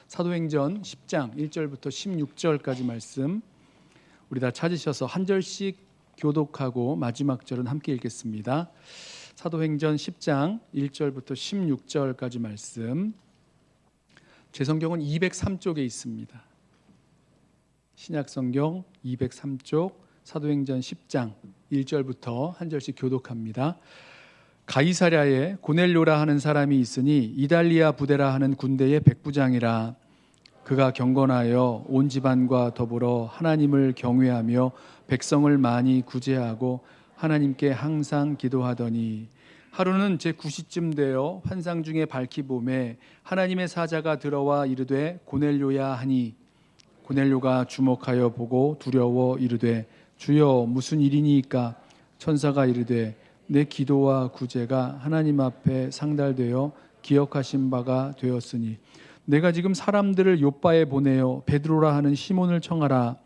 사도행전 10장 1절부터 16절까지 말씀 우리 다 찾으셔서 한 절씩 교독하고 마지막 절은 함께 읽겠습니다. 사도행전 10장 1절부터 16절까지 말씀, 제 성경은 203쪽에 있습니다. 신약성경 203쪽 사도행전 10장 1절부터 한 절씩 교독합니다. 가이사랴에 고넬료라 하는 사람이 있으니 이달리아 부대라 하는 군대의 백부장이라. 그가 경건하여 온 집안과 더불어 하나님을 경외하며 백성을 많이 구제하고 하나님께 항상 기도하더니, 하루는 제 9시쯤 되어 환상 중에 밝히 보매 하나님의 사자가 들어와 이르되 고넬료야 하니, 고넬료가 주목하여 보고 두려워 이르되 주여 무슨 일이니이까? 천사가 이르되 내 기도와 구제가 하나님 앞에 상달되어 기억하신 바가 되었으니 내가 지금 사람들을 요바에 보내어 베드로라 하는 시몬을 청하라.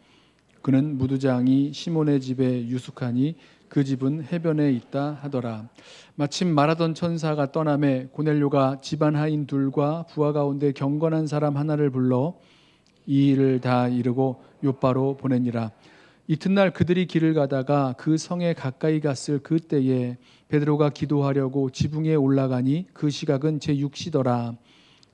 그는 무두장이 시몬의 집에 유숙하니 그 집은 해변에 있다 하더라. 마침 말하던 천사가 떠나매 고넬료가 집안 하인 둘과 부하 가운데 경건한 사람 하나를 불러 이 일을 다 이루고 요바로 보내니라. 이튿날 그들이 길을 가다가 그 성에 가까이 갔을 그때에 베드로가 기도하려고 지붕에 올라가니 그 시각은 제6시더라.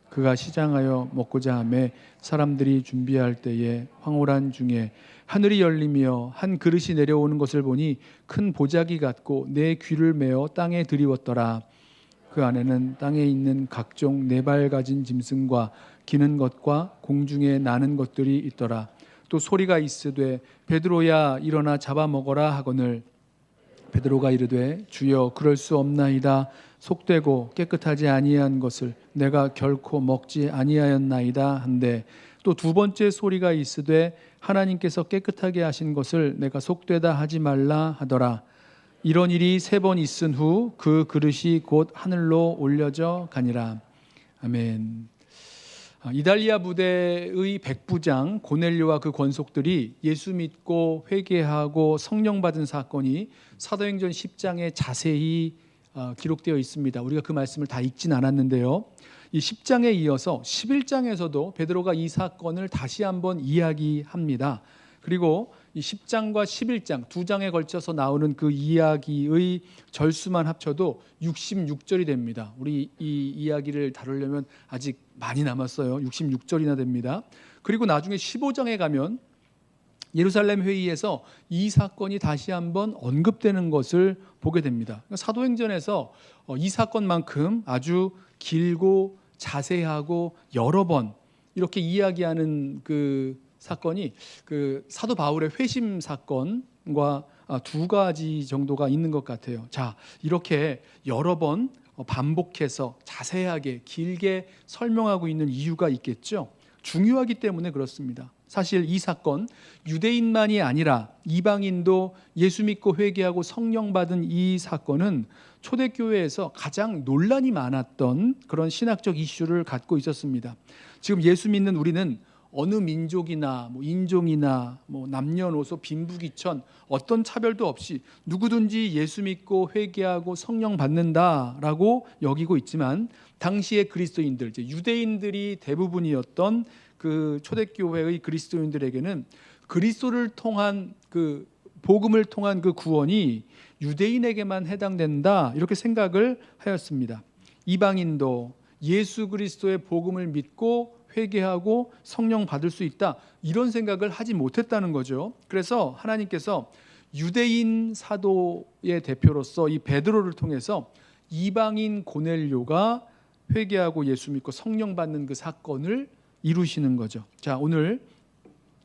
그가 시장하여 먹고자 하매 사람들이 준비할 때에 황홀한 중에 하늘이 열리며 한 그릇이 내려오는 것을 보니 큰 보자기 같고 내 귀를 메어 땅에 들이웠더라. 그 안에는 땅에 있는 각종 네 발 가진 짐승과 기는 것과 공중에 나는 것들이 있더라. 또 소리가 있으되 베드로야 일어나 잡아먹어라 하거늘 베드로가 이르되 주여 그럴 수 없나이다. 속되고 깨끗하지 아니한 것을 내가 결코 먹지 아니하였나이다 한데, 또 두 번째 소리가 있으되 하나님께서 깨끗하게 하신 것을 내가 속되다 하지 말라 하더라. 이런 일이 3번 있은 후 그 그릇이 곧 하늘로 올려져 가니라. 아멘. 이달리아 부대의 백부장 고넬료와 그 권속들이 예수 믿고 회개하고 성령 받은 사건이 사도행전 10장에 자세히 기록되어 있습니다. 우리가 그 말씀을 다 읽진 않았는데요, 이 10장에 이어서 11장에서도 베드로가 이 사건을 다시 한번 이야기합니다. 그리고 이 10장과 11장 두 장에 걸쳐서 나오는 그 이야기의 절수만 합쳐도 66절이 됩니다. 우리 이 이야기를 다루려면 아직 많이 남았어요. 66절이나 됩니다. 그리고 나중에 15장에 가면 예루살렘 회의에서 이 사건이 다시 한번 언급되는 것을 보게 됩니다. 사도행전에서 이 사건만큼 아주 길고 자세하고 여러 번 이렇게 이야기하는 그 사건이 그 사도 바울의 회심 사건과 두 가지 정도가 있는 것 같아요. 자, 이렇게 여러 번 반복해서 자세하게 길게 설명하고 있는 이유가 있겠죠. 중요하기 때문에 그렇습니다. 사실 이 사건, 유대인만이 아니라 이방인도 예수 믿고 회개하고 성령 받은 이 사건은 초대교회에서 가장 논란이 많았던 그런 신학적 이슈를 갖고 있었습니다. 지금 예수 믿는 우리는 어느 민족이나 인종이나 남녀노소 빈부귀천 어떤 차별도 없이 누구든지 예수 믿고 회개하고 성령 받는다라고 여기고 있지만, 당시의 그리스도인들, 이제 유대인들이 대부분이었던 그 초대교회의 그리스도인들에게는 그리스도를 통한 그 복음을 통한 그 구원이 유대인에게만 해당된다, 이렇게 생각을 하였습니다. 이방인도 예수 그리스도의 복음을 믿고 회개하고 성령 받을 수 있다, 이런 생각을 하지 못했다는 거죠. 그래서 하나님께서 유대인 사도의 대표로서 이 베드로를 통해서 이방인 고넬료가 회개하고 예수 믿고 성령 받는 그 사건을 이루시는 거죠. 자, 오늘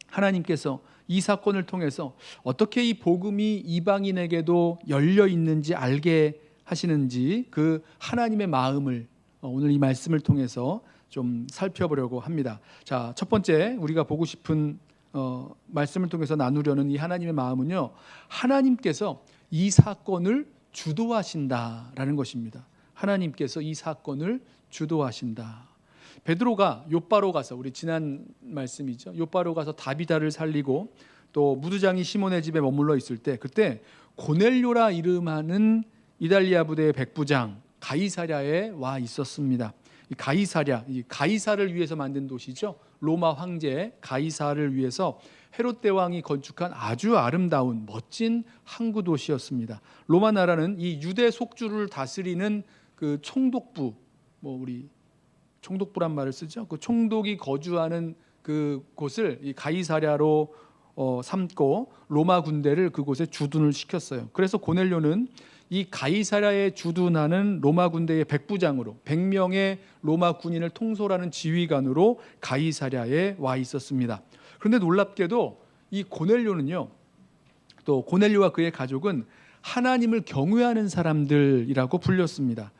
하나님께서 이 사건을 통해서 어떻게 이 복음이 이방인에게도 열려 있는지 알게 하시는지 그 하나님의 마음을 오늘 이 말씀을 통해서 좀 살펴보려고 합니다. 자, 첫 번째 우리가 보고 싶은 말씀을 통해서 나누려는 이 하나님의 마음은요, 하나님께서 이 사건을 주도하신다라는 것입니다. 하나님께서 이 사건을 주도하신다. 베드로가 요바로 가서, 우리 지난 말씀이죠, 요바로 가서 다비다를 살리고 또 무두장이 시몬의 집에 머물러 있을 때, 그때 고넬료라 이름하는 이달리아 부대의 백부장 가이사랴에 와 있었습니다. 이 가이사랴, 이 가이사를 위해서 만든 도시죠. 로마 황제 가이사를 위해서 헤롯 대왕이 건축한 아주 아름다운 멋진 항구 도시였습니다. 로마 나라는 이 유대 속주를 다스리는 그 총독부, 우리 총독부란 말을 쓰죠. 그 총독이 거주하는 그 곳을 이 가이사랴로 삼고 로마 군대를 그곳에 주둔을 시켰어요. 그래서 고넬료는 이 가이사랴에 주둔하는 로마 군대의 백부장으로 100명의 로마 군인을 통솔하는 지휘관으로 가이사랴에 와 있었습니다. 그런데 놀랍게도 이 고넬료는요, 또 고넬료와 그의 가족은 하나님을 경외하는 사람들이라고 불렸습니다.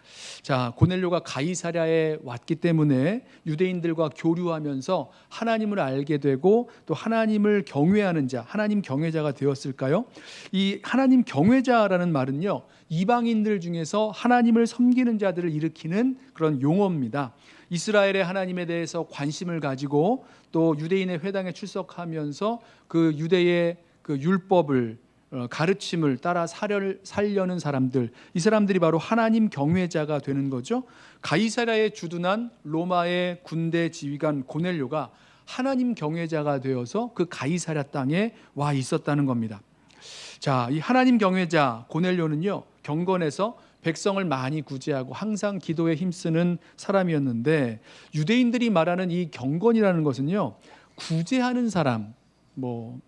자, 고넬료가 가이사랴에 왔기 때문에 유대인들과 교류하면서 하나님을 알게 되고 또 하나님을 경외하는 자, 하나님 경외자가 되었을까요? 이 하나님 경외자라는 말은요, 이방인들 중에서 하나님을 섬기는 자들을 일으키는 그런 용어입니다. 이스라엘의 하나님에 대해서 관심을 가지고 또 유대인의 회당에 출석하면서 그 유대의 그 율법을 가르침을 따라 살려는 사람들, 이 사람들이 바로 하나님 경외자가 되는 거죠. 가이사랴에 주둔한 로마의 군대 지휘관 고넬료가 하나님 경외자가 되어서 그 가이사랴 땅에 와 있었다는 겁니다. 자, 이 하나님 경외자 고넬료는요, 경건해서 백성을 많이 구제하고 항상 기도에 힘쓰는 사람이었는데, 유대인들이 말하는 이 경건이라는 것은요, 구제하는 사람,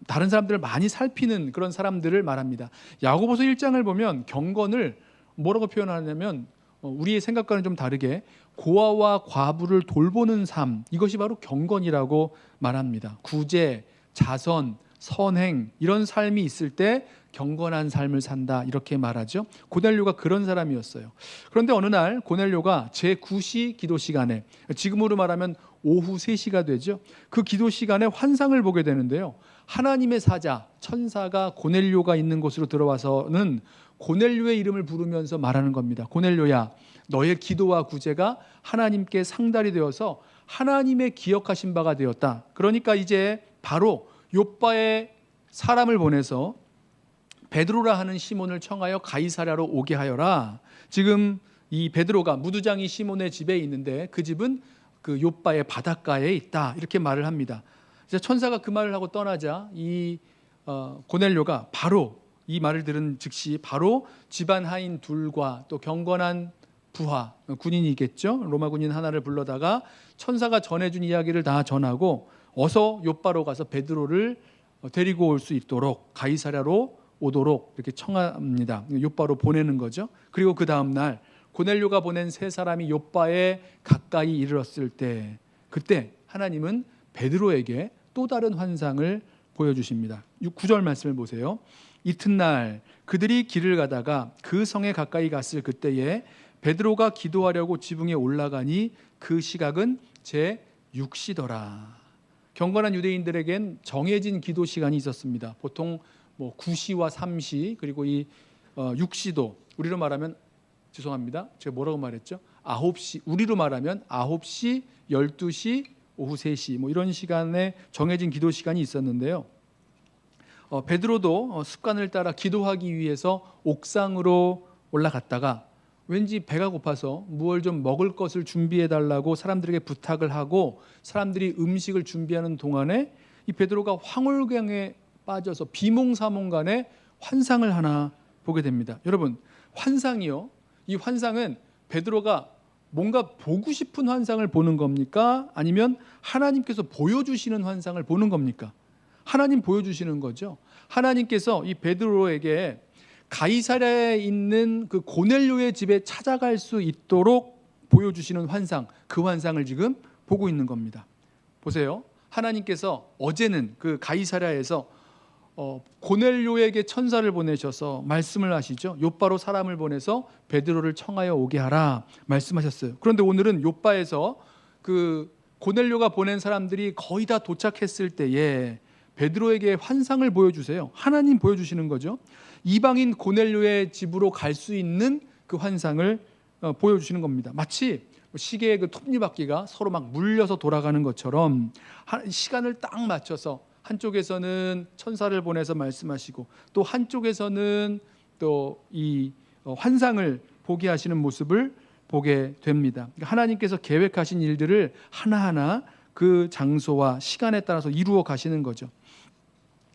다른 사람들을 많이 살피는 그런 사람들을 말합니다. 야고보서 1장을 보면 경건을 뭐라고 표현하냐면, 우리의 생각과는 좀 다르게 고아와 과부를 돌보는 삶, 이것이 바로 경건이라고 말합니다. 구제, 자선, 선행, 이런 삶이 있을 때 경건한 삶을 산다, 이렇게 말하죠. 고넬료가 그런 사람이었어요. 그런데 어느 날 고넬료가 제9시 기도 시간에, 지금으로 말하면 오후 3시가 되죠. 그 기도 시간에 환상을 보게 되는데요, 하나님의 사자, 천사가 고넬료가 있는 곳으로 들어와서는 고넬료의 이름을 부르면서 말하는 겁니다. 고넬료야, 너의 기도와 구제가 하나님께 상달이 되어서 하나님의 기억하신 바가 되었다. 그러니까 이제 바로 욥바에 사람을 보내서 베드로라 하는 시몬을 청하여 가이사랴로 오게 하여라. 지금 이 베드로가 무두장이 시몬의 집에 있는데 그 집은 그 욥바의 바닷가에 있다, 이렇게 말을 합니다. 이제 천사가 그 말을 하고 떠나자 이 고넬료가 바로 이 말을 들은 즉시 바로 집안 하인 둘과 또 경건한 부하, 군인이겠죠, 로마 군인 하나를 불러다가 천사가 전해준 이야기를 다 전하고 어서 욥바로 가서 베드로를 데리고 올 수 있도록 가이사랴로 오도록 이렇게 청합니다. 욥바로 보내는 거죠. 그리고 그 다음 날 고넬료가 보낸 세 사람이 욥바에 가까이 이르렀을 때, 그때 하나님은 베드로에게 또 다른 환상을 보여주십니다. 9절 말씀을 보세요. 이튿날 그들이 길을 가다가 그 성에 가까이 갔을 그때에 베드로가 기도하려고 지붕에 올라가니 그 시각은 제6시더라. 경건한 유대인들에겐 정해진 기도 시간이 있었습니다. 보통 9시와 3시, 그리고 이 6시도 우리로 말하면, 죄송합니다, 제가 뭐라고 말했죠? 9시, 우리로 말하면 9시, 12시, 오후 3시 이런 시간에 정해진 기도 시간이 있었는데요. 베드로도 습관을 따라 기도하기 위해서 옥상으로 올라갔다가 왠지 배가 고파서 무얼 좀 먹을 것을 준비해 달라고 사람들에게 부탁을 하고 사람들이 음식을 준비하는 동안에 이 베드로가 황홀경에 빠져서 비몽사몽간에 환상을 하나 보게 됩니다. 여러분, 환상이요, 이 환상은 베드로가 뭔가 보고 싶은 환상을 보는 겁니까? 아니면 하나님께서 보여주시는 환상을 보는 겁니까? 하나님 보여주시는 거죠. 하나님께서 이 베드로에게 가이사랴에 있는 그 고넬료의 집에 찾아갈 수 있도록 보여주시는 환상, 그 환상을 지금 보고 있는 겁니다. 보세요. 하나님께서 어제는 그 가이사랴에서 고넬료에게 천사를 보내셔서 말씀을 하시죠. 욥바로 사람을 보내서 베드로를 청하여 오게 하라 말씀하셨어요. 그런데 오늘은 욥바에서 그 고넬료가 보낸 사람들이 거의 다 도착했을 때에 베드로에게 환상을 보여주세요. 하나님 보여주시는 거죠. 이방인 고넬료의 집으로 갈 수 있는 그 환상을 보여주시는 겁니다. 마치 시계의 그 톱니바퀴가 서로 막 물려서 돌아가는 것처럼 시간을 딱 맞춰서 한쪽에서는 천사를 보내서 말씀하시고 또 한쪽에서는 또 이 환상을 보게 하시는 모습을 보게 됩니다. 그러니까 하나님께서 계획하신 일들을 하나하나 그 장소와 시간에 따라서 이루어 가시는 거죠.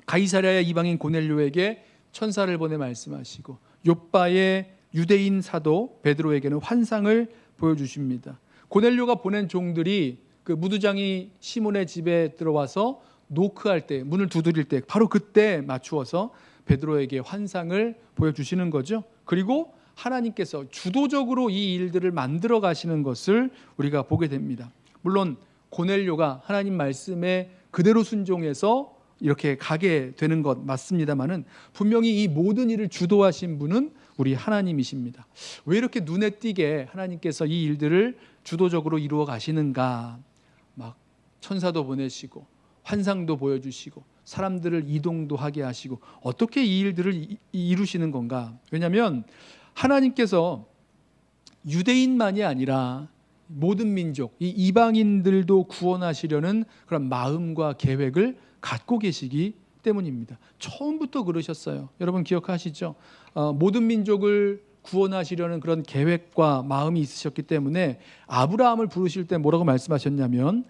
가이사랴의 이방인 고넬료에게 천사를 보내 말씀하시고 욥바의 유대인 사도 베드로에게는 환상을 보여주십니다. 고넬료가 보낸 종들이 그 무두장이 시몬의 집에 들어와서 노크할 때, 문을 두드릴 때 바로 그때 맞추어서 베드로에게 환상을 보여주시는 거죠. 그리고 하나님께서 주도적으로 이 일들을 만들어 가시는 것을 우리가 보게 됩니다. 물론 고넬료가 하나님 말씀에 그대로 순종해서 이렇게 가게 되는 것 맞습니다만은 분명히 이 모든 일을 주도하신 분은 우리 하나님이십니다. 왜 이렇게 눈에 띄게 하나님께서 이 일들을 주도적으로 이루어 가시는가? 막 천사도 보내시고 환상도 보여주시고 사람들을 이동도 하게 하시고 어떻게 이 일들을 이루시는 건가? 왜냐하면 하나님께서 유대인만이 아니라 모든 민족, 이 이방인들도 구원하시려는 그런 마음과 계획을 갖고 계시기 때문입니다. 처음부터 그러셨어요. 여러분 기억하시죠? 모든 민족을 구원하시려는 그런 계획과 마음이 있으셨기 때문에 아브라함을 부르실 때 뭐라고 말씀하셨냐면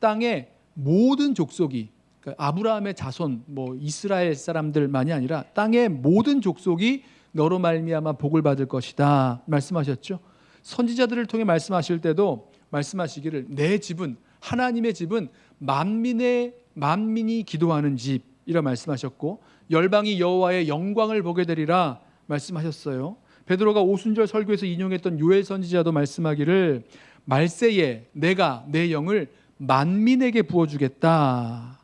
땅의 모든 족속이, 그러니까 아브라함의 자손, 이스라엘 사람들만이 아니라 땅의 모든 족속이 너로 말미암아 복을 받을 것이다 말씀하셨죠. 선지자들을 통해 말씀하실 때도 말씀하시기를 내 집은, 하나님의 집은 만민이 기도하는 집이라 말씀하셨고 열방이 여호와의 영광을 보게 되리라 말씀하셨어요. 베드로가 오순절 설교에서 인용했던 요엘 선지자도 말씀하기를 말세에 내가 내 영을 만민에게 부어주겠다,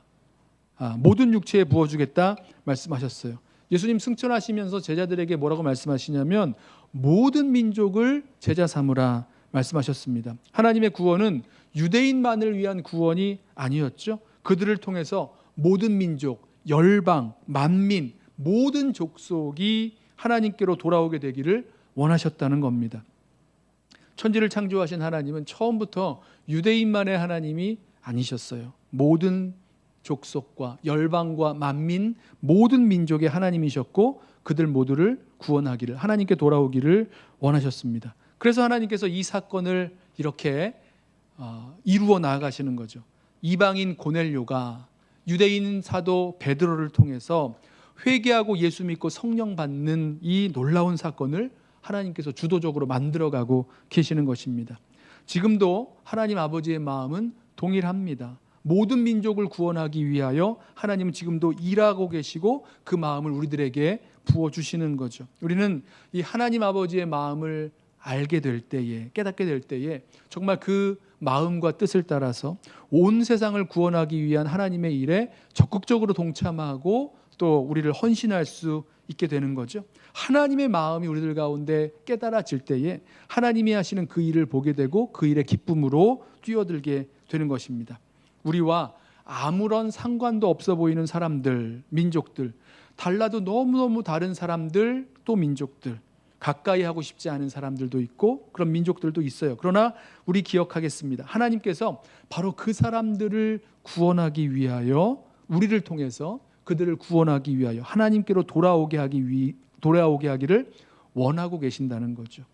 모든 육체에 부어주겠다 말씀하셨어요. 예수님 승천하시면서 제자들에게 뭐라고 말씀하시냐면 모든 민족을 제자 삼으라 말씀하셨습니다. 하나님의 구원은 유대인만을 위한 구원이 아니었죠. 그들을 통해서 모든 민족, 열방, 만민, 모든 족속이 하나님께로 돌아오게 되기를 원하셨다는 겁니다. 천지를 창조하신 하나님은 처음부터 유대인만의 하나님이 아니셨어요. 모든 족속과 열방과 만민, 모든 민족의 하나님이셨고 그들 모두를 구원하기를, 하나님께 돌아오기를 원하셨습니다. 그래서 하나님께서 이 사건을 이렇게 이루어 나아가시는 거죠. 이방인 고넬료가 유대인 사도 베드로를 통해서 회개하고 예수 믿고 성령 받는 이 놀라운 사건을 하나님께서 주도적으로 만들어가고 계시는 것입니다. 지금도 하나님 아버지의 마음은 동일합니다. 모든 민족을 구원하기 위하여 하나님은 지금도 일하고 계시고 그 마음을 우리들에게 부어주시는 거죠. 우리는 이 하나님 아버지의 마음을 알게 될 때에, 깨닫게 될 때에 정말 그 마음과 뜻을 따라서 온 세상을 구원하기 위한 하나님의 일에 적극적으로 동참하고 또 우리를 헌신할 수 있게 되는 거죠. 하나님의 마음이 우리들 가운데 깨달아질 때에 하나님이 하시는 그 일을 보게 되고 그 일의 기쁨으로 뛰어들게 되는 것입니다. 우리와 아무런 상관도 없어 보이는 사람들, 민족들, 달라도 너무너무 다른 사람들, 또 민족들, 가까이 하고 싶지 않은 사람들도 있고 그런 민족들도 있어요. 그러나 우리 기억하겠습니다. 하나님께서 바로 그 사람들을 구원하기 위하여 우리를 통해서 그들을 구원하기 위하여 하나님께로 돌아오게 하기를 원하고 계신다는 거죠.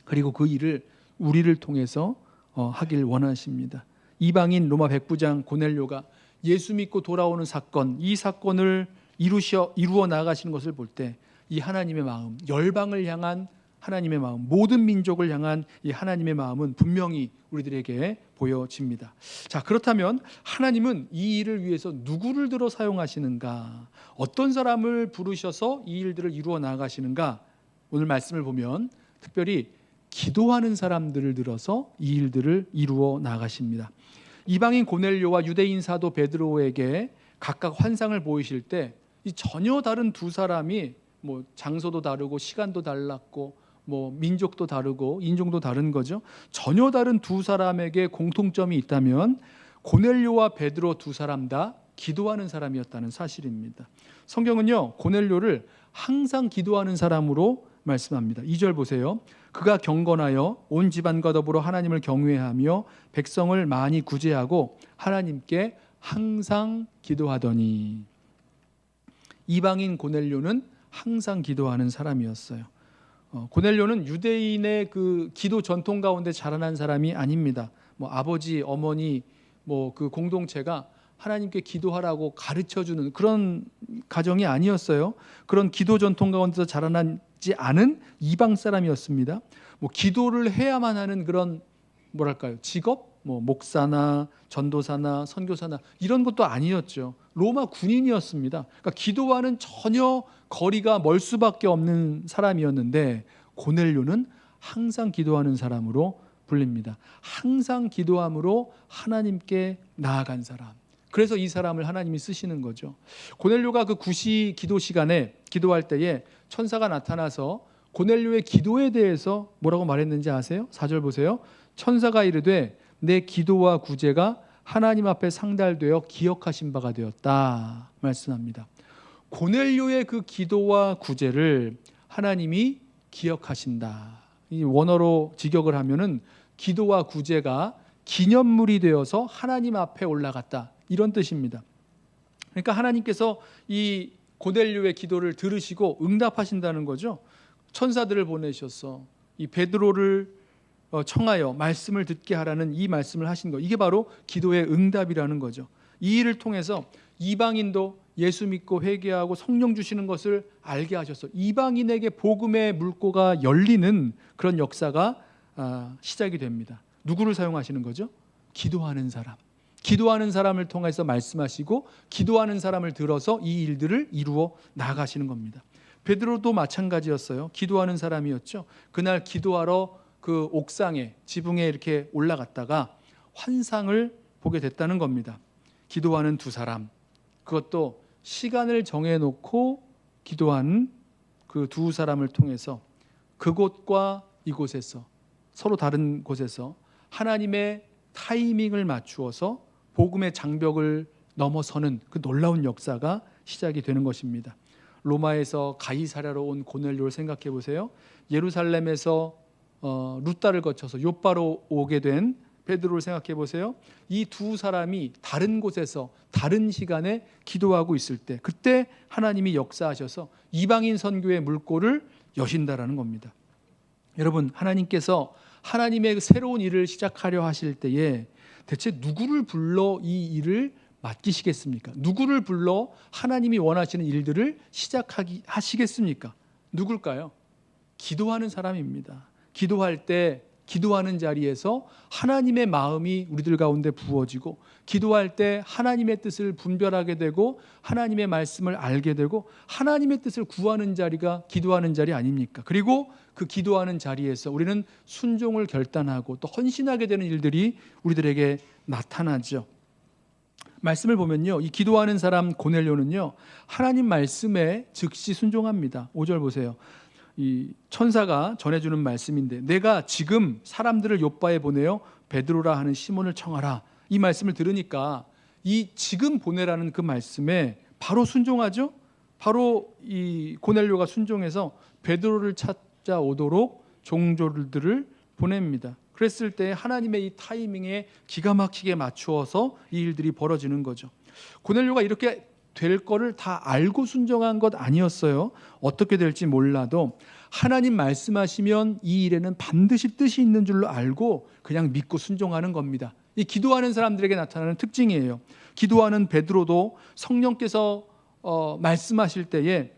그리고 그 일을 우리를 통해서 하길 원하십니다. 이방인 로마 백부장 고넬료가 예수 믿고 돌아오는 사건, 이 사건을 이루어 나가시는 것을 볼 때 이 하나님의 마음, 열방을 향한 하나님의 마음, 모든 민족을 향한 이 하나님의 마음은 분명히 우리들에게 보여집니다. 자, 그렇다면 하나님은 이 일을 위해서 누구를 들어 사용하시는가? 어떤 사람을 부르셔서 이 일들을 이루어 나가시는가? 오늘 말씀을 보면 특별히 기도하는 사람들을 들어서 이 일들을 이루어 나가십니다. 이방인 고넬료와 유대인 사도 베드로에게 각각 환상을 보이실 때 이 전혀 다른 두 사람이 장소도 다르고 시간도 달랐고 민족도 다르고 인종도 다른 거죠. 전혀 다른 두 사람에게 공통점이 있다면 고넬료와 베드로 두 사람 다 기도하는 사람이었다는 사실입니다. 성경은요, 고넬료를 항상 기도하는 사람으로 말씀합니다. 2절 보세요. 그가 경건하여 온 집안과 더불어 하나님을 경외하며 백성을 많이 구제하고 하나님께 항상 기도하더니. 이방인 고넬료는 항상 기도하는 사람이었어요. 고넬료는 유대인의 그 기도 전통 가운데 자라난 사람이 아닙니다. 뭐 아버지, 어머니, 뭐 그 공동체가 하나님께 기도하라고 가르쳐주는 그런 가정이 아니었어요. 그런 기도 전통 가운데서 자라나지 않은 이방 사람이었습니다. 뭐 기도를 해야만 하는 그런 뭐랄까요, 직업, 뭐 목사나 전도사나 선교사나 이런 것도 아니었죠. 로마 군인이었습니다. 그러니까 기도와는 전혀 거리가 멀 수밖에 없는 사람이었는데 고넬료는 항상 기도하는 사람으로 불립니다. 항상 기도함으로 하나님께 나아간 사람. 그래서 이 사람을 하나님이 쓰시는 거죠. 고넬료가 그 구시 기도 시간에 기도할 때에 천사가 나타나서 고넬료의 기도에 대해서 뭐라고 말했는지 아세요? 4절 보세요. 천사가 이르되 내 기도와 구제가 하나님 앞에 상달되어 기억하신 바가 되었다 말씀합니다. 고넬료의 그 기도와 구제를 하나님이 기억하신다. 이 원어로 직역을 하면은 기도와 구제가 기념물이 되어서 하나님 앞에 올라갔다, 이런 뜻입니다. 그러니까 하나님께서 이 고넬료의 기도를 들으시고 응답하신다는 거죠. 천사들을 보내셔서 이 베드로를 청하여 말씀을 듣게 하라는 이 말씀을 하신 거, 이게 바로 기도의 응답이라는 거죠. 이 일을 통해서 이방인도 예수 믿고 회개하고 성령 주시는 것을 알게 하셔서 이방인에게 복음의 물꼬가 열리는 그런 역사가 시작이 됩니다. 누구를 사용하시는 거죠? 기도하는 사람. 기도하는 사람을 통해서 말씀하시고 기도하는 사람을 들어서 이 일들을 이루어 나가시는 겁니다. 베드로도 마찬가지였어요. 기도하는 사람이었죠. 그날 기도하러 그 옥상에, 지붕에 이렇게 올라갔다가 환상을 보게 됐다는 겁니다. 기도하는 두 사람, 그것도 시간을 정해놓고 기도하는 그 두 사람을 통해서 그곳과 이곳에서, 서로 다른 곳에서 하나님의 타이밍을 맞추어서 복음의 장벽을 넘어서는 그 놀라운 역사가 시작이 되는 것입니다. 로마에서 가이사랴로 온 고넬료를 생각해 보세요. 예루살렘에서 루따를 거쳐서 요바로 오게 된 베드로를 생각해 보세요. 이 두 사람이 다른 곳에서 다른 시간에 기도하고 있을 때, 그때 하나님이 역사하셔서 이방인 선교의 물꼬를 여신다라는 겁니다. 여러분, 하나님께서 하나님의 새로운 일을 시작하려 하실 때에 대체 누구를 불러 이 일을 맡기시겠습니까? 누구를 불러 하나님이 원하시는 일들을 시작하시겠습니까? 누굴까요? 기도하는 사람입니다. 기도할 때, 기도하는 자리에서 하나님의 마음이 우리들 가운데 부어지고, 기도할 때 하나님의 뜻을 분별하게 되고 하나님의 말씀을 알게 되고 하나님의 뜻을 구하는 자리가 기도하는 자리 아닙니까? 그리고 그 기도하는 자리에서 우리는 순종을 결단하고 또 헌신하게 되는 일들이 우리들에게 나타나죠. 말씀을 보면요, 이 기도하는 사람 고넬료는요, 하나님 말씀에 즉시 순종합니다. 5절 보세요. 이 천사가 전해주는 말씀인데, 내가 지금 사람들을 요바에 보내어 베드로라 하는 시몬을 청하라, 이 말씀을 들으니까 이 지금 보내라는 그 말씀에 바로 순종하죠. 바로 이 고넬료가 순종해서 베드로를 찾아오도록 종졸들을 보냅니다. 그랬을 때 하나님의 이 타이밍에 기가 막히게 맞추어서 이 일들이 벌어지는 거죠. 고넬료가 이렇게 될 거를 다 알고 순종한 것 아니었어요. 어떻게 될지 몰라도 하나님 말씀하시면 이 일에는 반드시 뜻이 있는 줄로 알고 그냥 믿고 순종하는 겁니다. 이 기도하는 사람들에게 나타나는 특징이에요. 기도하는 베드로도 성령께서 말씀하실 때에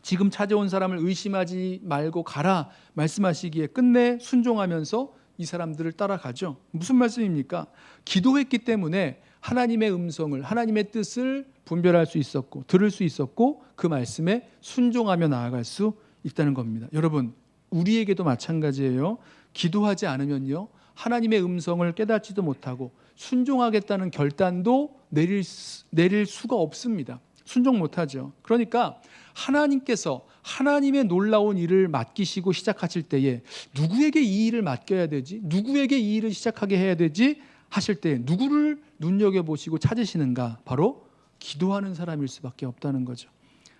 지금 찾아온 사람을 의심하지 말고 가라 말씀하시기에 끝내 순종하면서 이 사람들을 따라가죠. 무슨 말씀입니까? 기도했기 때문에 하나님의 음성을, 하나님의 뜻을 분별할 수 있었고 들을 수 있었고 그 말씀에 순종하며 나아갈 수 있다는 겁니다. 여러분, 우리에게도 마찬가지예요. 기도하지 않으면요, 하나님의 음성을 깨닫지도 못하고 순종하겠다는 결단도 내릴 수가 없습니다. 순종 못하죠. 그러니까 하나님께서 하나님의 놀라운 일을 맡기시고 시작하실 때에 누구에게 이 일을 맡겨야 되지? 누구에게 이 일을 시작하게 해야 되지? 하실 때 누구를 눈여겨보시고 찾으시는가? 바로 기도하는 사람일 수밖에 없다는 거죠.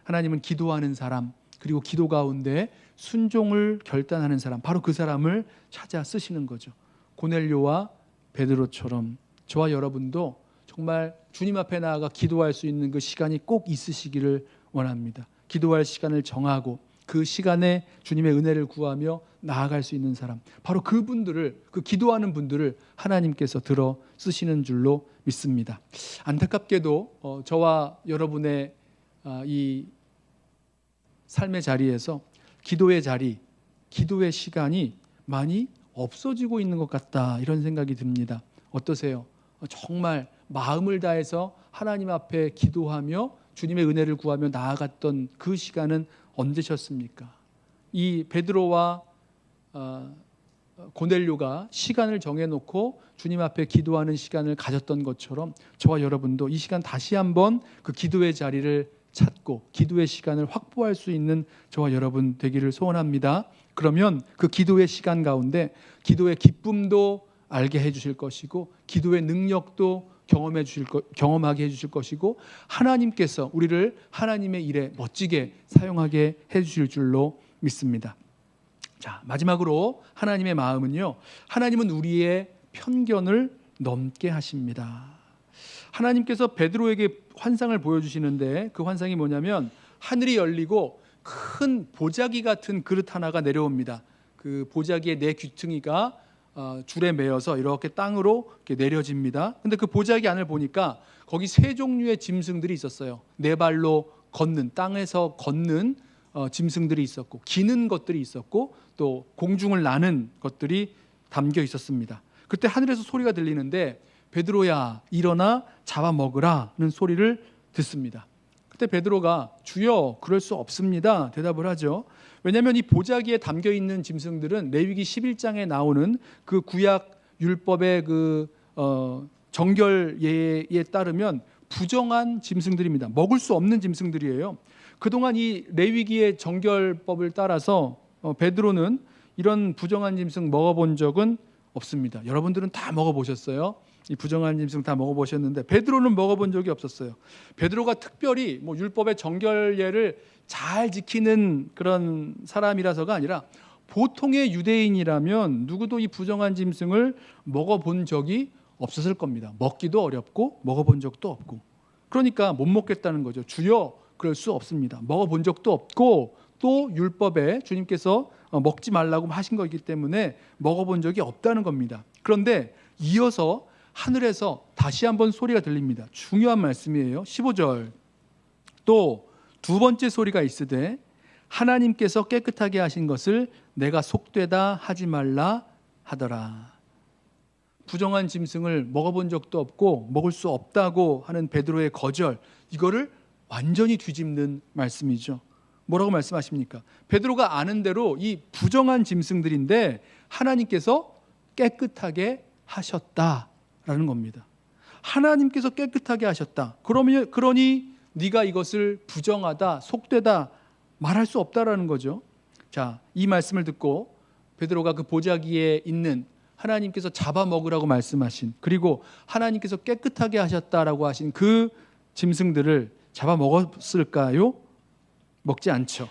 하나님은 기도하는 사람, 그리고 기도 가운데 순종을 결단하는 사람, 바로 그 사람을 찾아 쓰시는 거죠. 고넬료와 베드로처럼 저와 여러분도 정말 주님 앞에 나아가 기도할 수 있는 그 시간이 꼭 있으시기를 원합니다. 기도할 시간을 정하고 그 시간에 주님의 은혜를 구하며 나아갈 수 있는 사람, 바로 그분들을, 그 기도하는 분들을 하나님께서 들어 쓰시는 줄로 믿습니다. 안타깝게도 저와 여러분의 이 삶의 자리에서 기도의 자리, 기도의 시간이 많이 없어지고 있는 것 같다, 이런 생각이 듭니다. 어떠세요? 정말 마음을 다해서 하나님 앞에 기도하며 주님의 은혜를 구하며 나아갔던 그 시간은 언제셨습니까? 이 베드로와 고넬료가 시간을 정해놓고 주님 앞에 기도하는 시간을 가졌던 것처럼 저와 여러분도 이 시간 다시 한번 그 기도의 자리를 찾고 기도의 시간을 확보할 수 있는 저와 여러분 되기를 소원합니다. 그러면 그 기도의 시간 가운데 기쁨도 알게 해주실 것이고 기도의 능력도 경험하게 해주실 것이고 하나님께서 우리를 하나님의 일에 멋지게 사용하게 해주실 줄로 믿습니다. 자, 마지막으로 하나님의 마음은요, 하나님은 우리의 편견을 넘게 하십니다. 하나님께서 베드로에게 환상을 보여주시는데 그 환상이 뭐냐면 하늘이 열리고 큰 보자기 같은 그릇 하나가 내려옵니다. 그 보자기의 네 귀퉁이가 줄에 매여서 이렇게 땅으로 이렇게 내려집니다. 근데 그 보자기 안을 보니까 거기 세 종류의 짐승들이 있었어요. 네 발로 걷는, 땅에서 걷는 짐승들이 있었고, 기는 것들이 있었고, 또 공중을 나는 것들이 담겨 있었습니다. 그때 하늘에서 소리가 들리는데 베드로야 일어나 잡아먹으라는 소리를 듣습니다. 그때 베드로가 주여 그럴 수 없습니다 대답을 하죠. 왜냐하면 이 보자기에 담겨 있는 짐승들은 레위기 11장에 나오는 그 구약 율법의 그 정결예에 따르면 부정한 짐승들입니다. 먹을 수 없는 짐승들이에요. 그동안 이 레위기의 정결법을 따라서 베드로는 이런 부정한 짐승 먹어본 적은 없습니다. 여러분들은 다 먹어보셨어요. 이 부정한 짐승 다 먹어보셨는데 베드로는 먹어본 적이 없었어요. 베드로가 특별히 율법의 정결예를 잘 지키는 그런 사람이라서가 아니라 보통의 유대인이라면 누구도 이 부정한 짐승을 먹어본 적이 없었을 겁니다. 먹기도 어렵고 먹어본 적도 없고. 그러니까 못 먹겠다는 거죠. 주여 그럴 수 없습니다. 먹어본 적도 없고 또 율법에 주님께서 먹지 말라고 하신 거기 때문에 먹어본 적이 없다는 겁니다. 그런데 이어서 하늘에서 다시 한번 소리가 들립니다. 중요한 말씀이에요. 15절. 또 두 번째 소리가 있으되 하나님께서 깨끗하게 하신 것을 내가 속되다 하지 말라 하더라. 부정한 짐승을 먹어본 적도 없고 먹을 수 없다고 하는 베드로의 거절, 이거를 완전히 뒤집는 말씀이죠. 뭐라고 말씀하십니까? 베드로가 아는 대로 이 부정한 짐승들인데 하나님께서 깨끗하게 하셨다라는 겁니다. 하나님께서 깨끗하게 하셨다. 그러니 네가 이것을 부정하다, 속되다 말할 수 없다라는 거죠. 자, 이 말씀을 듣고 베드로가 그 보자기에 있는 하나님께서 잡아먹으라고 말씀하신, 그리고 하나님께서 깨끗하게 하셨다라고 하신 그 짐승들을 잡아먹었을까요? 먹지 않죠.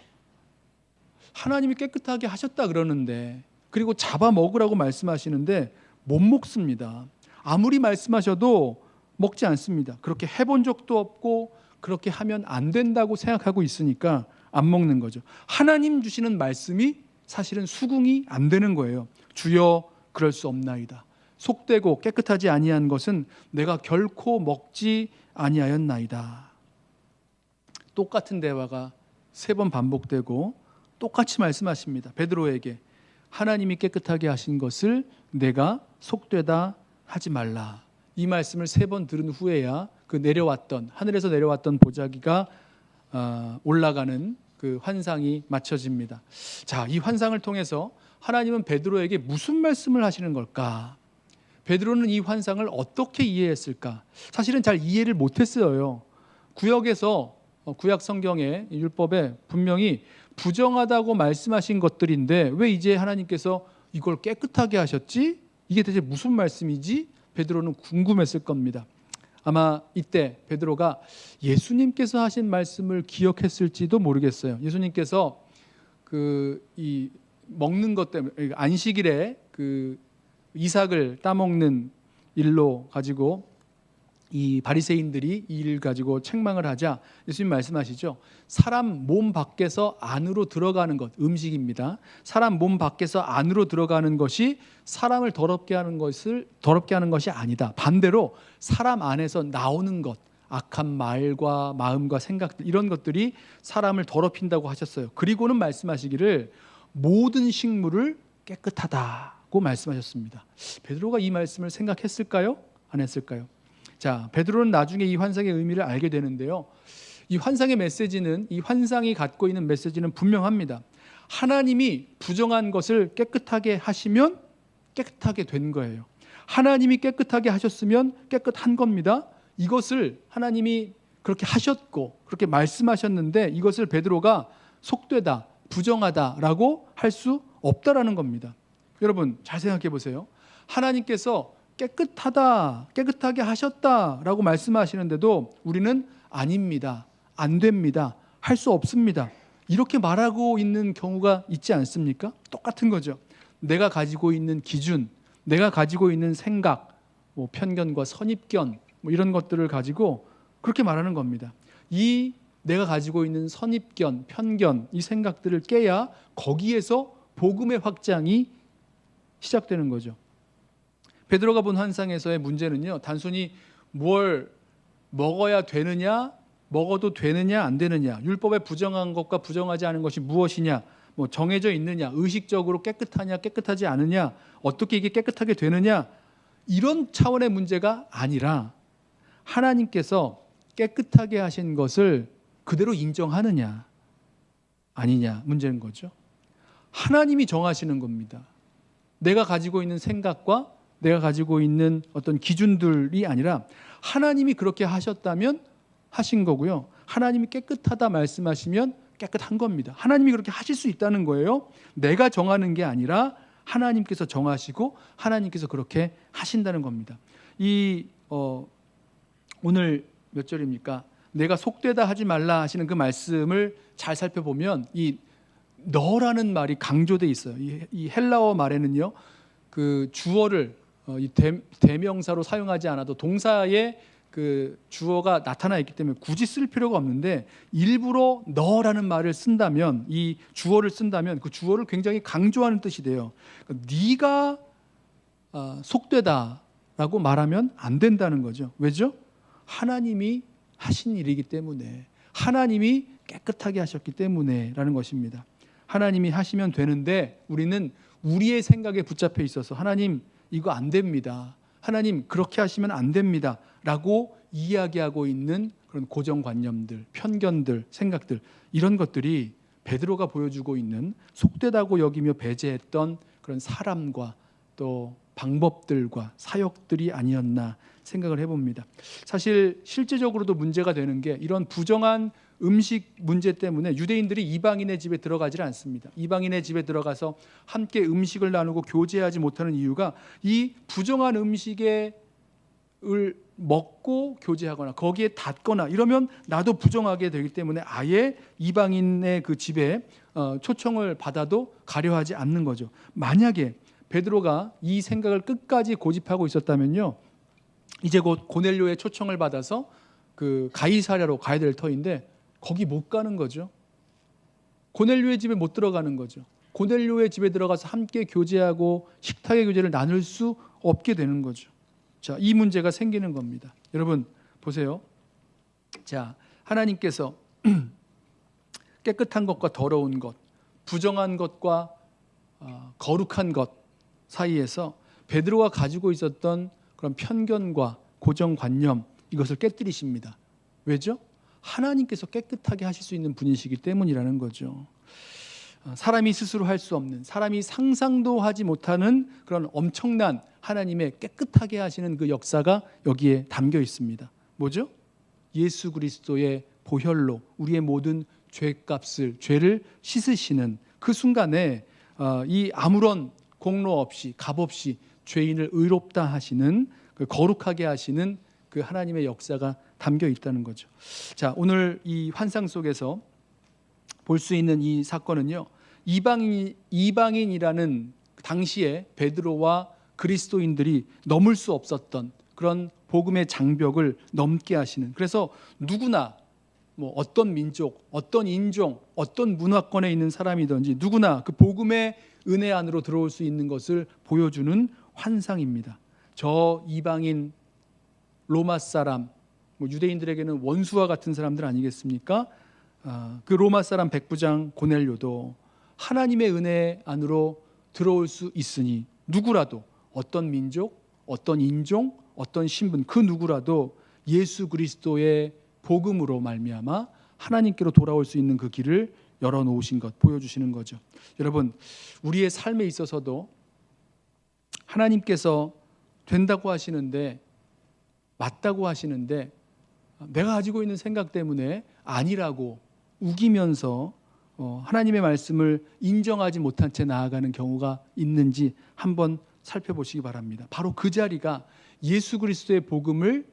하나님이 깨끗하게 하셨다 그러는데, 그리고 잡아먹으라고 말씀하시는데 못 먹습니다. 아무리 말씀하셔도 먹지 않습니다. 그렇게 해본 적도 없고 그렇게 하면 안 된다고 생각하고 있으니까 안 먹는 거죠. 하나님 주시는 말씀이 사실은 수긍이 안 되는 거예요. 주여 그럴 수 없나이다. 속되고 깨끗하지 아니한 것은 내가 결코 먹지 아니하였나이다. 똑같은 대화가 3번 반복되고 똑같이 말씀하십니다. 베드로에게 하나님이 깨끗하게 하신 것을 내가 속되다 하지 말라. 이 말씀을 3번 들은 후에야 그 하늘에서 내려왔던 보자기가 올라가는 그 환상이 맞춰집니다. 자, 이 환상을 통해서 하나님은 베드로에게 무슨 말씀을 하시는 걸까? 베드로는 이 환상을 어떻게 이해했을까? 사실은 잘 이해를 못했어요. 구약 성경의 율법에 분명히 부정하다고 말씀하신 것들인데 왜 이제 하나님께서 이걸 깨끗하게 하셨지? 이게 대체 무슨 말씀이지? 베드로는 궁금했을 겁니다. 아마 이때 베드로가 예수님께서 하신 말씀을 기억했을지도 모르겠어요. 예수님께서 이 먹는 것 때문에 안식일에 그 이삭을 따먹는 일로 가지고 이 바리새인들이 이 일을 가지고 책망을 하자 예수님 말씀하시죠. 사람 몸 밖에서 안으로 들어가는 것, 음식입니다. 사람 몸 밖에서 안으로 들어가는 것이 사람을 더럽게 하는 것이 아니다. 반대로 사람 안에서 나오는 것, 악한 말과 마음과 생각들, 이런 것들이 사람을 더럽힌다고 하셨어요. 그리고는 말씀하시기를 모든 식물을 깨끗하다고 말씀하셨습니다. 베드로가 이 말씀을 생각했을까요? 안 했을까요? 자, 베드로는 나중에 이 환상의 의미를 알게 되는데요. 이 환상의 메시지는, 이 환상이 갖고 있는 메시지는 분명합니다. 하나님이 부정한 것을 깨끗하게 하시면 깨끗하게 된 거예요. 하나님이 깨끗하게 하셨으면 깨끗한 겁니다. 이것을 하나님이 그렇게 하셨고 그렇게 말씀하셨는데 이것을 베드로가 속되다, 부정하다라고 할 수 없다라는 겁니다. 여러분 잘 생각해 보세요. 하나님께서 깨끗하다, 깨끗하게 하셨다라고 말씀하시는데도 우리는 아닙니다, 안 됩니다, 할 수 없습니다, 이렇게 말하고 있는 경우가 있지 않습니까? 똑같은 거죠. 내가 가지고 있는 기준, 내가 가지고 있는 생각, 편견과 선입견 이런 것들을 가지고 그렇게 말하는 겁니다. 이 내가 가지고 있는 선입견, 편견, 이 생각들을 깨야 거기에서 복음의 확장이 시작되는 거죠. 베드로가 본 환상에서의 문제는요, 단순히 뭘 먹어야 되느냐, 먹어도 되느냐 안 되느냐, 율법에 부정한 것과 부정하지 않은 것이 무엇이냐, 정해져 있느냐, 의식적으로 깨끗하냐 깨끗하지 않으냐, 어떻게 이게 깨끗하게 되느냐, 이런 차원의 문제가 아니라 하나님께서 깨끗하게 하신 것을 그대로 인정하느냐 아니냐 문제인 거죠. 하나님이 정하시는 겁니다. 내가 가지고 있는 생각과 내가 가지고 있는 어떤 기준들이 아니라 하나님이 그렇게 하셨다면 하신 거고요. 하나님이 깨끗하다 말씀하시면 깨끗한 겁니다. 하나님이 그렇게 하실 수 있다는 거예요. 내가 정하는 게 아니라 하나님께서 정하시고 하나님께서 그렇게 하신다는 겁니다. 오늘 몇 절입니까? 내가 속되다 하지 말라 하시는 그 말씀을 잘 살펴보면 이 너라는 말이 강조돼 있어요. 이 헬라어 말에는요, 그 주어를 이 대명사로 사용하지 않아도 동사의 그 주어가 나타나 있기 때문에 굳이 쓸 필요가 없는데 일부러 너라는 말을 쓴다면, 이 주어를 쓴다면 그 주어를 굉장히 강조하는 뜻이 돼요. 네가 속되다라고 말하면 안 된다는 거죠. 왜죠? 하나님이 하신 일이기 때문에, 하나님이 깨끗하게 하셨기 때문에라는 것입니다. 하나님이 하시면 되는데 우리는 우리의 생각에 붙잡혀 있어서 하나님 이거 안 됩니다, 하나님 그렇게 하시면 안 됩니다 라고 이야기하고 있는 그런 고정관념들, 편견들, 생각들, 이런 것들이 베드로가 보여주고 있는 속되다고 여기며 배제했던 그런 사람과 또 방법들과 사역들이 아니었나 생각을 해봅니다. 사실 실제적으로도 문제가 되는 게 이런 부정한 음식 문제 때문에 유대인들이 이방인의 집에 들어가지 않습니다. 이방인의 집에 들어가서 함께 음식을 나누고 교제하지 못하는 이유가 이 부정한 음식을 먹고 교제하거나 거기에 닿거나 이러면 나도 부정하게 되기 때문에 아예 이방인의 그 집에 초청을 받아도 가려하지 않는 거죠. 만약에 베드로가 이 생각을 끝까지 고집하고 있었다면요, 이제 곧 고넬료의 초청을 받아서 그 가이사랴로 가야 될 터인데 거기 못 가는 거죠. 고넬료의 집에 못 들어가는 거죠. 고넬료의 집에 들어가서 함께 교제하고 식탁의 교제를 나눌 수 없게 되는 거죠. 자, 이 문제가 생기는 겁니다. 여러분 보세요. 자, 하나님께서 깨끗한 것과 더러운 것, 부정한 것과 거룩한 것 사이에서 베드로가 가지고 있었던 그런 편견과 고정관념, 이것을 깨뜨리십니다. 왜죠? 하나님께서 깨끗하게 하실 수 있는 분이시기 때문이라는 거죠. 사람이 스스로 할 수 없는, 사람이 상상도 하지 못하는 그런 엄청난 하나님의 깨끗하게 하시는 그 역사가 여기에 담겨 있습니다. 뭐죠? 예수 그리스도의 보혈로 우리의 모든 죄값을, 죄를 씻으시는 그 순간에 이 아무런 공로 없이, 값 없이 죄인을 의롭다 하시는, 그 거룩하게 하시는 그 하나님의 역사가 담겨 있다는 거죠. 자, 오늘 이 환상 속에서 볼 수 있는 이 사건은요, 이방인이라는 당시에 베드로와 그리스도인들이 넘을 수 없었던 그런 복음의 장벽을 넘게 하시는, 그래서 누구나 뭐 어떤 민족, 어떤 인종, 어떤 문화권에 있는 사람이든지 누구나 그 복음의 은혜 안으로 들어올 수 있는 것을 보여주는 환상입니다. 저 이방인 로마 사람, 뭐 유대인들에게는 원수와 같은 사람들 아니겠습니까? 그 로마 사람 백부장 고넬료도 하나님의 은혜 안으로 들어올 수 있으니 누구라도 어떤 민족, 어떤 인종, 어떤 신분 그 누구라도 예수 그리스도의 복음으로 말미암아 하나님께로 돌아올 수 있는 그 길을 열어놓으신 것, 보여주시는 거죠. 여러분, 우리의 삶에 있어서도 하나님께서 된다고 하시는데, 맞다고 하시는데 내가 가지고 있는 생각 때문에 아니라고 우기면서 하나님의 말씀을 인정하지 못한 채 나아가는 경우가 있는지 한번 살펴보시기 바랍니다. 바로 그 자리가 예수 그리스도의 복음을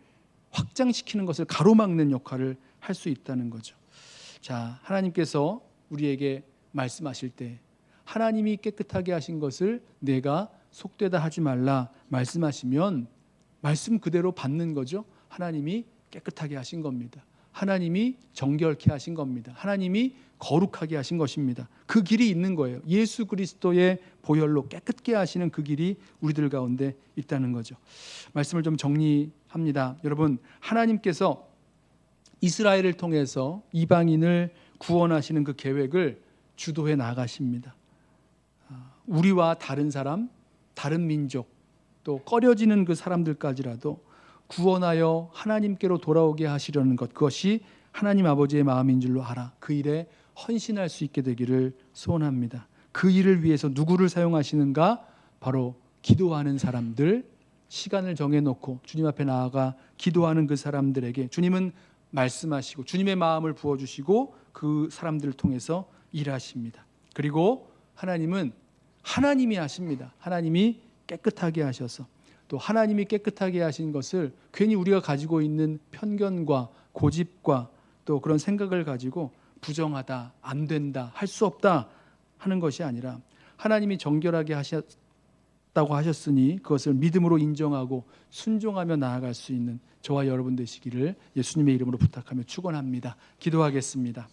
확장시키는 것을 가로막는 역할을 할 수 있다는 거죠. 자, 하나님께서 우리에게 말씀하실 때 하나님이 깨끗하게 하신 것을 내가 속되다 하지 말라 말씀하시면 말씀 그대로 받는 거죠. 하나님이 깨끗하게 하신 겁니다. 하나님이 정결케 하신 겁니다. 하나님이 거룩하게 하신 것입니다. 그 길이 있는 거예요. 예수 그리스도의 보혈로 깨끗게 하시는 그 길이 우리들 가운데 있다는 거죠. 말씀을 좀 정리합니다. 여러분, 하나님께서 이스라엘을 통해서 이방인을 구원하시는 그 계획을 주도해 나가십니다. 우리와 다른 사람, 다른 민족, 또 꺼려지는 그 사람들까지라도 구원하여 하나님께로 돌아오게 하시려는 것, 그것이 하나님 아버지의 마음인 줄로 알아 그 일에 헌신할 수 있게 되기를 소원합니다. 그 일을 위해서 누구를 사용하시는가? 바로 기도하는 사람들, 시간을 정해놓고 주님 앞에 나아가 기도하는 그 사람들에게 주님은 말씀하시고 주님의 마음을 부어주시고 그 사람들을 통해서 일하십니다. 그리고 하나님은 하나님이 하십니다. 하나님이 깨끗하게 하셔서, 또 하나님이 깨끗하게 하신 것을 괜히 우리가 가지고 있는 편견과 고집과 또 그런 생각을 가지고 부정하다, 안 된다, 할 수 없다 하는 것이 아니라 하나님이 정결하게 하셨다고 하셨으니 그것을 믿음으로 인정하고 순종하며 나아갈 수 있는 저와 여러분 되시기를 예수님의 이름으로 부탁하며 축원합니다. 기도하겠습니다.